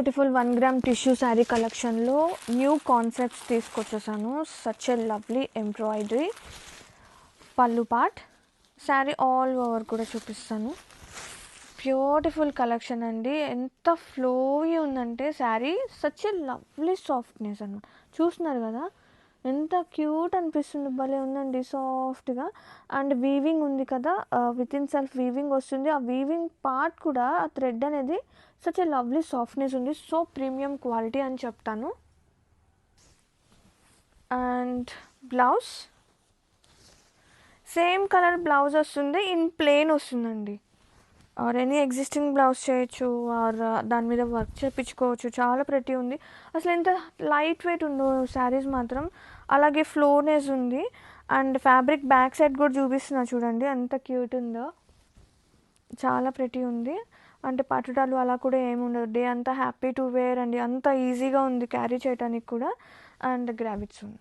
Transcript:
Beautiful 1 gram tissue sari కలెక్షన్లో new concepts తీసుకొచ్చేసాను. Such a lovely embroidery పళ్ళు పార్ట్, శారీ ఆల్ ఓవర్ కూడా చూపిస్తాను. బ్యూటిఫుల్ కలెక్షన్ అండి. ఎంత ఫ్లోయీ ఉందంటే sari, such a lovely softness అన్నమాట. చూస్తున్నారు కదా ఎంత క్యూట్ అనిపిస్తుంది, భలే ఉందండి సాఫ్ట్గా. అండ్ వీవింగ్ ఉంది కదా, విత్ ఇన్ సెల్ఫ్ వీవింగ్ వస్తుంది. ఆ వీవింగ్ పార్ట్ కూడా ఆ థ్రెడ్ అనేది సచ్ ఎ లవ్లీ సాఫ్ట్నెస్ ఉంది. సో ప్రీమియం క్వాలిటీ అని చెప్తాను. And blouse same colour blouse వస్తుంది, ఇన్ ప్లెయిన్ వస్తుందండి. ఆర్ ఎనీ ఎగ్జిస్టింగ్ బ్లౌజ్ చేయొచ్చు, ఆర్ దాని మీద వర్క్ చేయించుకోవచ్చు. చాలా ప్రెటీ ఉంది. అసలు ఎంత లైట్ వెయిట్ ఉందో శారీస్ మాత్రం. అలాగే ఫ్లోనెస్ ఉంది. అండ్ ఫ్యాబ్రిక్ బ్యాక్ సైడ్ కూడా చూపిస్తున్నా చూడండి ఎంత క్యూట్ ఉందో. చాలా ప్రెటీ ఉంది. అంటే పట్టుటాలు అలా కూడా ఏమి ఉండదు. డే అంతా హ్యాపీ టు వేర్ అండి. అంత ఈజీగా ఉంది క్యారీ చేయడానికి కూడా. అండ్ గ్రావిట్స్ ఉంది.